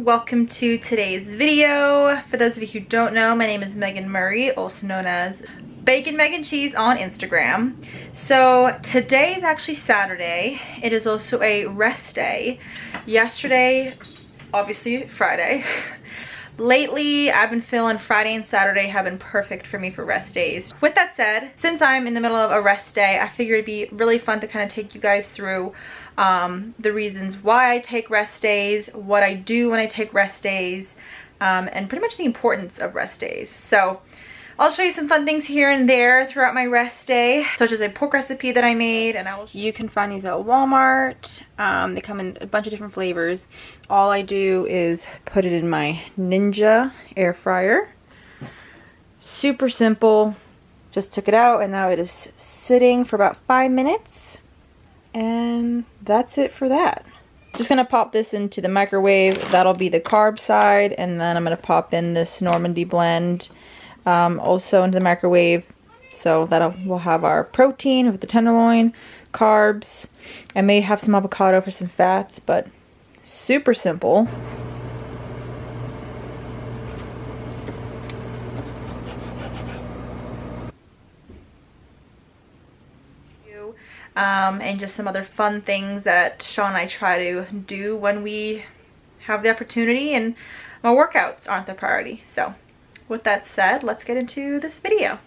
welcome to today's video. For those of you who don't know, my name is Megan Murray, also known as Bacon, Meg, and Cheese on Instagram. So today is actually Saturday. It is also a rest day. Yesterday, obviously Friday. Lately, I've been feeling Friday and Saturday have been perfect for me for rest days. With that said, since I'm in the middle of a rest day, I figured it'd be really fun to kind of take you guys through the reasons why I take rest days, what I do when I take rest days, and pretty much the importance of rest days. So I'll show you some fun things here and there throughout my rest day, such as a pork recipe that I made, and you can find these at Walmart. They come in a bunch of different flavors. All I do is put it in my Ninja air fryer. Super simple. Just took it out and now it is sitting for about 5 minutes. And that's it for that. Just gonna pop this into the microwave. That'll be the carb side, and then I'm gonna pop in this Normandy blend also into the microwave. So we'll have our protein with the tenderloin, carbs. I may have some avocado for some fats, but super simple. And just some other fun things that Sean and I try to do when we have the opportunity and my workouts aren't the priority. So with that said, let's get into this video.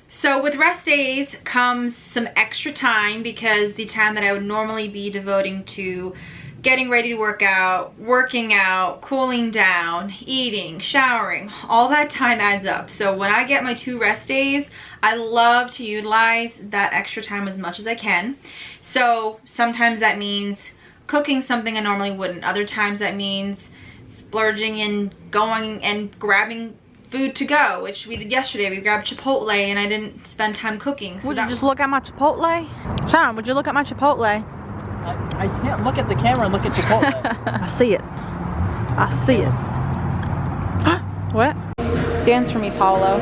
So with rest days comes some extra time, because the time that I would normally be devoting to getting ready to work out, working out, cooling down, eating, showering, all that time adds up. So when I get my 2 rest days, I love to utilize that extra time as much as I can. So sometimes that means cooking something I normally wouldn't. Other times that means splurging and going and grabbing food to go, which we did yesterday. We grabbed Chipotle and I didn't spend time cooking. So would you just look at my Chipotle? Sean, would you look at my Chipotle? I can't look at the camera and look at Chipotle. I see it. I see it. What? Dance for me, Paulo.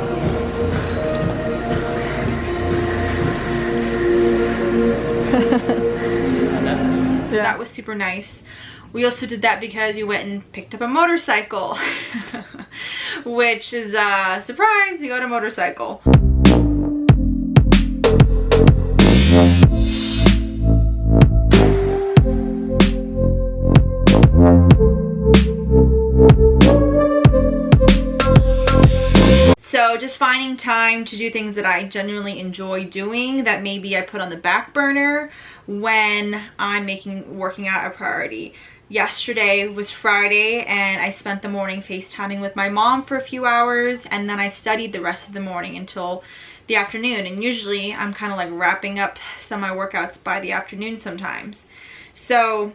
Yeah. That was super nice. We also did that because you went and picked up a motorcycle. Which is a surprise, we got a motorcycle. So just finding time to do things that I genuinely enjoy doing that maybe I put on the back burner when I'm making working out a priority. Yesterday was Friday and I spent the morning FaceTiming with my mom for a few hours, and then I studied the rest of the morning until the afternoon. And usually I'm kind of like wrapping up some of my workouts by the afternoon sometimes. So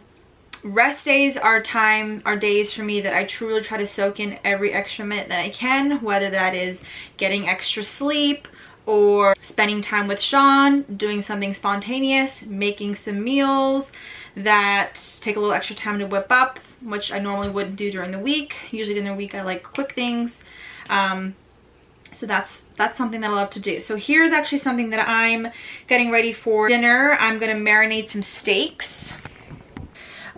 rest days are days for me that I truly try to soak in every extra minute that I can, whether that is getting extra sleep or spending time with Sean, doing something spontaneous, making some meals that take a little extra time to whip up, which I normally wouldn't do during the week. Usually during the week I like quick things. So that's something that I love to do. So here's actually something that I'm getting ready for dinner. I'm gonna marinate some steaks.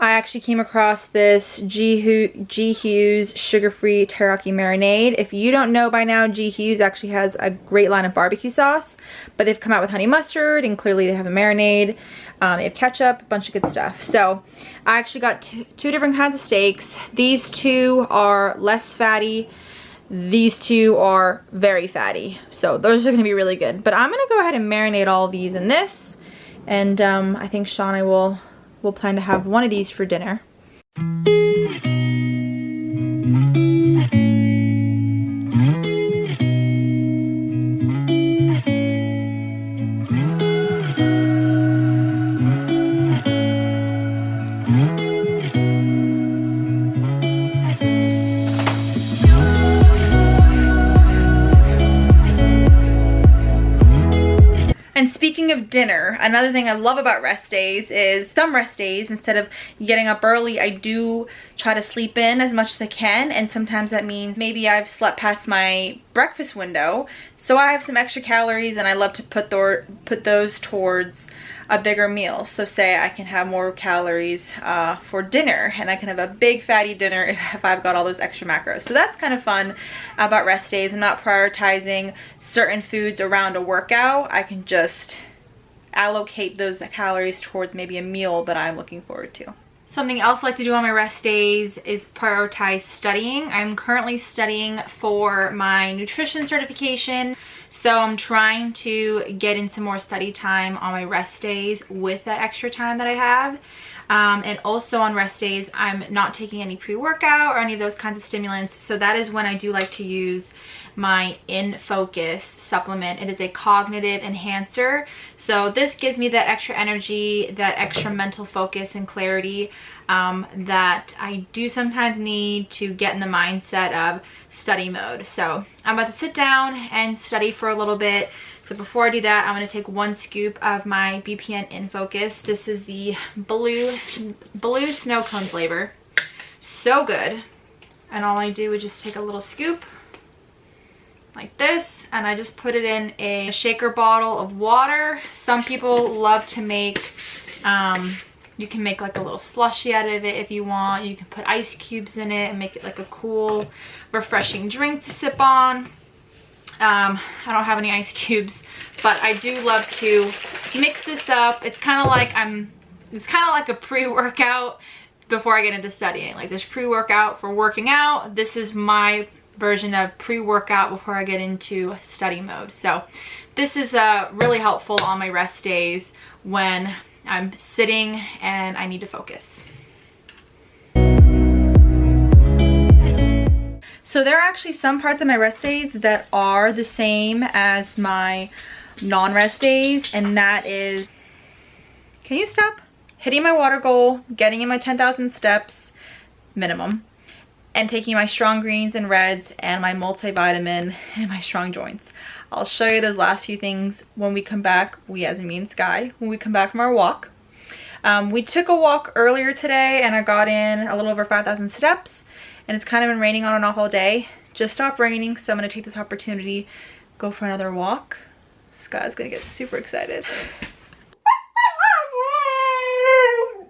I actually came across this G. Hughes sugar-free teriyaki marinade. If you don't know by now, G. Hughes actually has a great line of barbecue sauce, but they've come out with honey mustard, and clearly they have a marinade. They have ketchup, a bunch of good stuff. So I actually got two different kinds of steaks. These 2 are less fatty. These 2 are very fatty. So those are gonna be really good. But I'm gonna go ahead and marinate all of these in this. And I think Sean and I we'll plan to have one of these for dinner. And speaking of dinner, another thing I love about rest days is some rest days, instead of getting up early, I do try to sleep in as much as I can, and sometimes that means maybe I've slept past my breakfast window, so I have some extra calories and I love to put those towards a bigger meal. So say I can have more calories for dinner, and I can have a big fatty dinner if I've got all those extra macros. So that's kind of fun about rest days. I'm not prioritizing certain foods around a workout. I can just allocate those calories towards maybe a meal that I'm looking forward to. Something else I like to do on my rest days is prioritize studying. I'm currently studying for my nutrition certification, so I'm trying to get in some more study time on my rest days with that extra time that I have. And also on rest days, I'm not taking any pre-workout or any of those kinds of stimulants, so that is when I do like to use my InFocus supplement. It is a cognitive enhancer, so this gives me that extra energy, that extra mental focus and clarity that I do sometimes need to get in the mindset of study mode. So I'm about to sit down and study for a little bit. So before I do that, I'm going to take 1 scoop of my BPN InFocus. This is the blue snow cone flavor. So good. And all I do is just take a little scoop like this, and I just put it in a shaker bottle of water. Some people love to make, you can make like a little slushy out of it if you want. You can put ice cubes in it and make it like a cool, refreshing drink to sip on. I don't have any ice cubes, but I do love to mix this up. It's kind of like a pre-workout before I get into studying. Like this pre-workout for working out, this is my version of pre-workout before I get into study mode. So this is really helpful on my rest days when I'm sitting and I need to focus. So there are actually some parts of my rest days that are the same as my non-rest days, and that is, can you stop? Hitting my water goal, getting in my 10,000 steps minimum, and taking my strong greens and reds and my multivitamin and my strong joints. I'll show you those last few things when we come back, we as in me and Sky, when we come back from our walk. We took a walk earlier today and I got in a little over 5,000 steps, and it's kind of been raining on and off all day. Just stopped raining, so I'm gonna take this opportunity, go for another walk. Sky's gonna get super excited.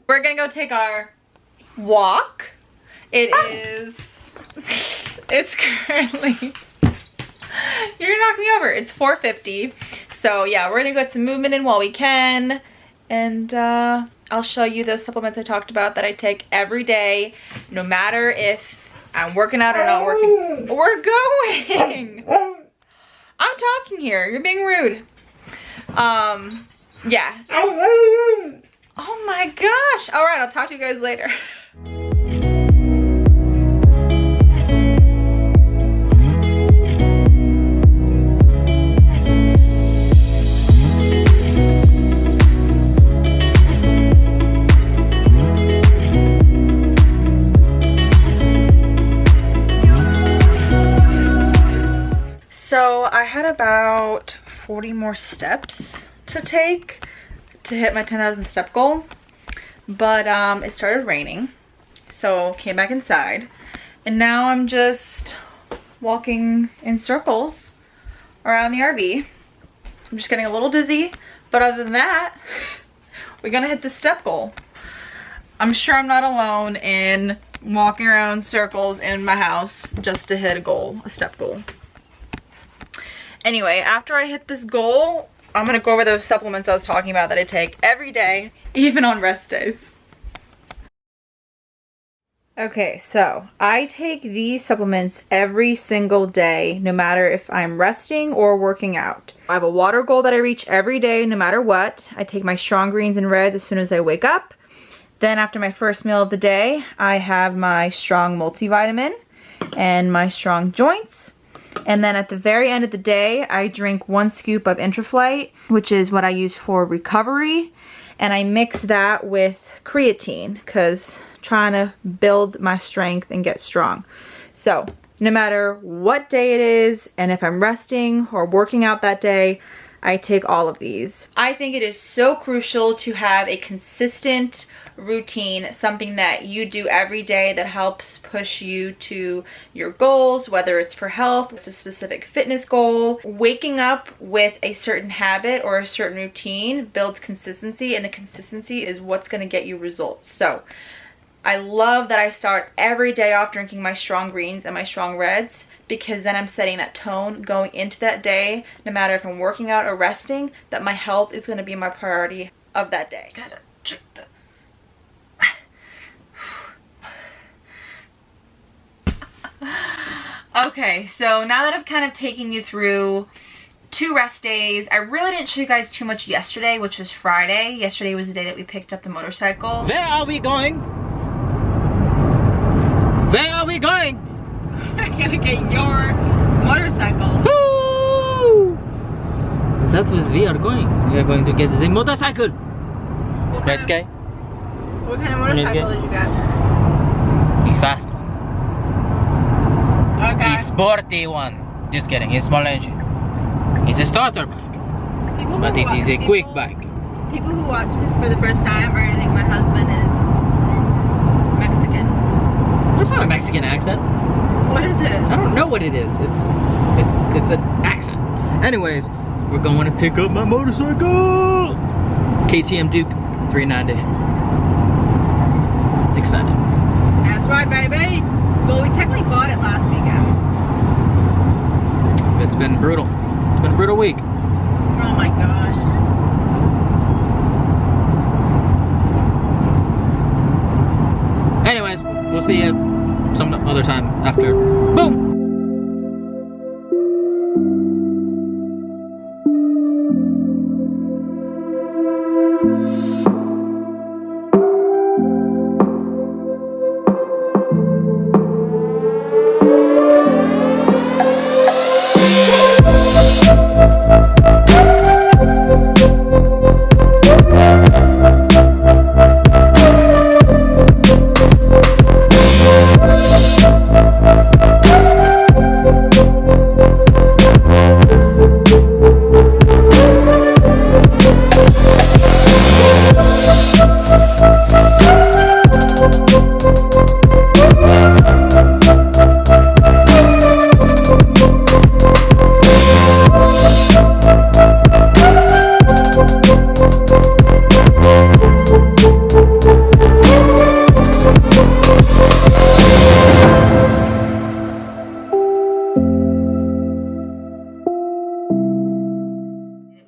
We're gonna go take our walk. It's currently, you're knocking me over. It's 4:50. So yeah, we're gonna get some movement in while we can. And I'll show you those supplements I talked about that I take every day, no matter if I'm working out or not working. We're going. I'm talking here. You're being rude. Yeah. Oh my gosh. All right, I'll talk to you guys later. So I had about 40 more steps to take to hit my 10,000 step goal, but it started raining, so came back inside, and now I'm just walking in circles around the RV. I'm just getting a little dizzy, but other than that, we're gonna hit the step goal. I'm sure I'm not alone in walking around circles in my house just to hit a goal, a step goal. Anyway, after I hit this goal, I'm gonna go over those supplements I was talking about that I take every day, even on rest days. Okay, so I take these supplements every single day, no matter if I'm resting or working out. I have a water goal that I reach every day, no matter what. I take my strong greens and reds as soon as I wake up. Then after my first meal of the day, I have my strong multivitamin and my strong joints. And then at the very end of the day, I drink 1 scoop of Intraflight, which is what I use for recovery. And I mix that with creatine, because trying to build my strength and get strong. So no matter what day it is, and if I'm resting or working out that day, I take all of these. I think it is so crucial to have a consistent routine, something that you do every day that helps push you to your goals, whether it's for health, it's a specific fitness goal. Waking up with a certain habit or a certain routine builds consistency, and the consistency is what's going to get you results. So I love that I start every day off drinking my strong greens and my strong reds, because then I'm setting that tone going into that day, no matter if I'm working out or resting, that my health is going to be my priority of that day. Gotta check the... Okay, so now that I've kind of taken you through 2 rest days, I really didn't show you guys too much yesterday, which was Friday. Yesterday was the day that we picked up the motorcycle. Where are we going? Where are we going? We're gonna get your motorcycle. Woo! That's where we are going. We are going to get the motorcycle. What Let's go. What kind of motorcycle did you get? The fast one. Okay. The sporty one. Just kidding. It's small engine. It's a starter bike, but it is a quick bike. People who watch this for the first time are gonna think my husband is Mexican. That's not a Mexican accent. What is it? I don't know what it is. It's an accent. Anyways, we're going to pick up my motorcycle. KTM Duke 390. Excited. That's right, baby. Well, we technically bought it last weekend. It's been brutal. It's been a brutal week. Oh my gosh. Anyways, we'll see you some other time after. Boom!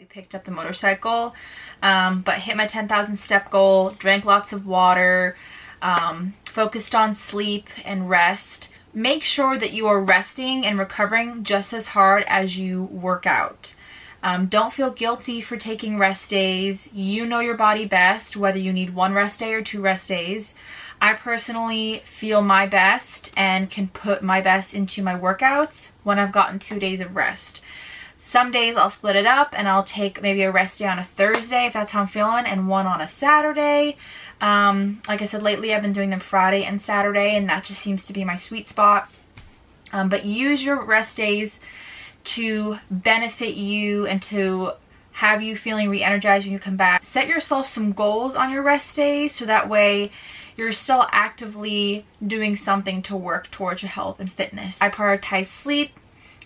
Picked up the motorcycle, but hit my 10,000 step goal, drank lots of water, focused on sleep and rest. Make sure that you are resting and recovering just as hard as you work out. Don't feel guilty for taking rest days. You know your body best, whether you need 1 rest day or 2 rest days. I personally feel my best and can put my best into my workouts when I've gotten 2 days of rest. Some days I'll split it up and I'll take maybe a rest day on a Thursday if that's how I'm feeling, and 1 on a Saturday. Like I said, lately I've been doing them Friday and Saturday, and that just seems to be my sweet spot. But use your rest days to benefit you and to have you feeling re-energized when you come back. Set yourself some goals on your rest days so that way you're still actively doing something to work towards your health and fitness. I prioritize sleep.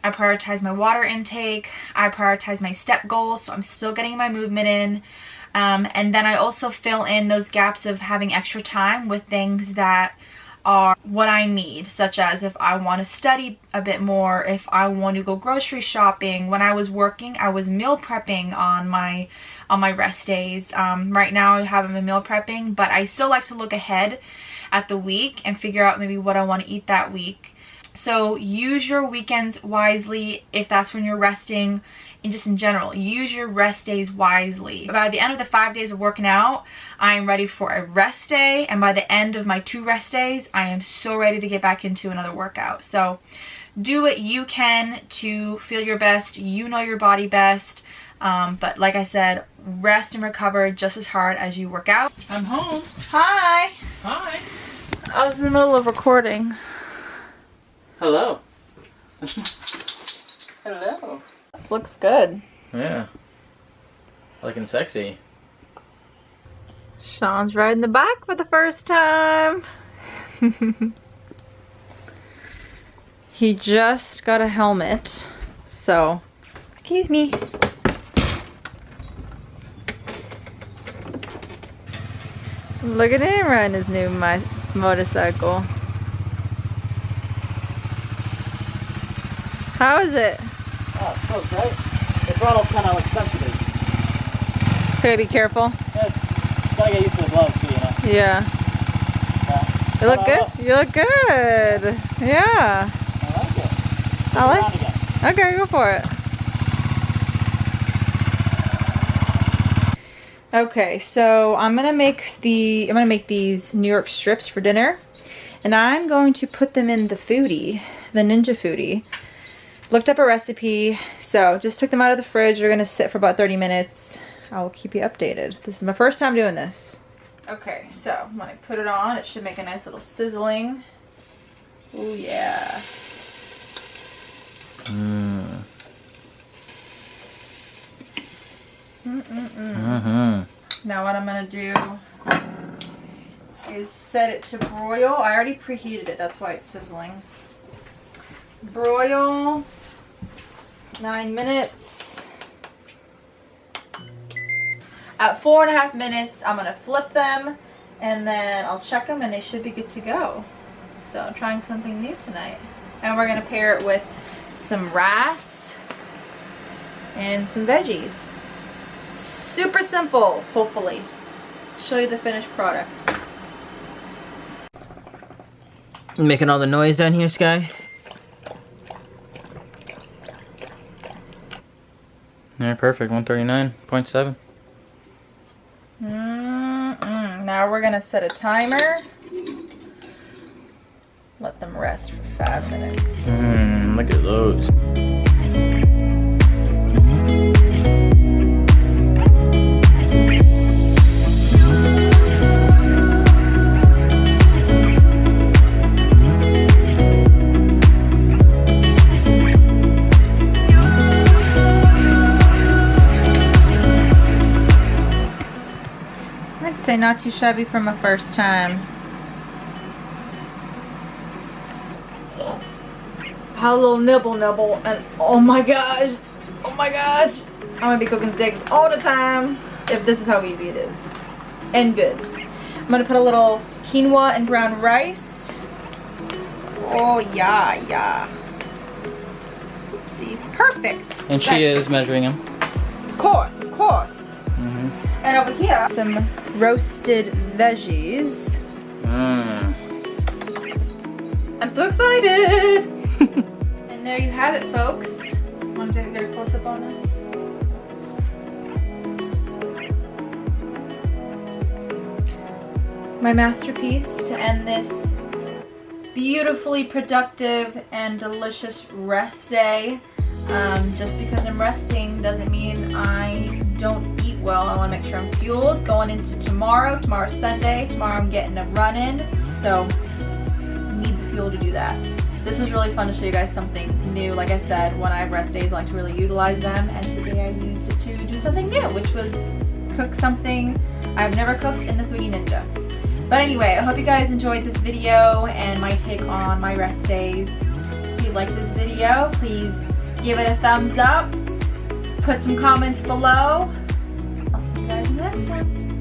I prioritize my water intake. I prioritize my step goals, so I'm still getting my movement in. And then I also fill in those gaps of having extra time with things that are what I need, such as if I want to study a bit more, if I want to go grocery shopping. When I was working, I was meal prepping on my rest days. Right now I haven't been meal prepping, but I still like to look ahead at the week and figure out maybe what I want to eat that week. So use your weekends wisely if that's when you're resting, and just in general, use your rest days wisely. By the end of the 5 days of working out, I am ready for a rest day, and by the end of my 2 rest days, I am so ready to get back into another workout. So do what you can to feel your best. You know your body best. But like I said, rest and recover just as hard as you work out. I'm home. Hi. Hi. I was in the middle of recording. Hello. Hello. This looks good. Yeah. Looking sexy. Sean's riding the bike for the first time. He just got a helmet, so excuse me. Look at him riding his new motorcycle. How is it? Oh, it feels great. The throttle's kind of like sensitive. So gotta be careful. Yeah, gotta get used to the gloves too, you know. Yeah. You look good. You look good. Yeah. I like it. I like it. Okay, go for it. Okay, so I'm gonna make these New York strips for dinner, and I'm going to put them in the Foodie, the Ninja Foodie. Looked up a recipe, so just took them out of the fridge. They're gonna sit for about 30 minutes. I will keep you updated. This is my first time doing this. Okay, so when I put it on, it should make a nice little sizzling. Oh yeah. Now what I'm gonna do is set it to broil. I already preheated it, that's why it's sizzling. Broil 9 minutes. At 4.5 minutes, I'm gonna flip them and then I'll check them and they should be good to go. So I'm trying something new tonight. And we're gonna pair it with some rice and some veggies. Super simple, hopefully. Show you the finished product. Making all the noise down here, Sky? Yeah, perfect. 139.7. Now we're gonna set a timer. Let them rest for 5 minutes. Look at those. I'd say not too shabby for my first time. Had a little nibble and oh my gosh, I'm gonna be cooking steaks all the time if this is how easy it is. And good. I'm gonna put a little quinoa and brown rice. Oh yeah. See, perfect. And she is measuring them. Of course. And over here, some roasted veggies. I'm so excited. And there you have it, folks. Want to get a close-up on this? My masterpiece to end this beautifully productive and delicious rest day. Just because I'm resting doesn't mean I don't eat well. I want to make sure I'm fueled going into tomorrow. Tomorrow's Sunday. Tomorrow I'm getting a run in. So need the fuel to do that. This was really fun to show you guys something new. Like I said, when I have rest days, I like to really utilize them. And today I used it to do something new, which was cook something I've never cooked in the Foodie Ninja. But anyway, I hope you guys enjoyed this video and my take on my rest days. If you like this video, please give it a thumbs up. Put some comments below. I'll see you guys in the next one.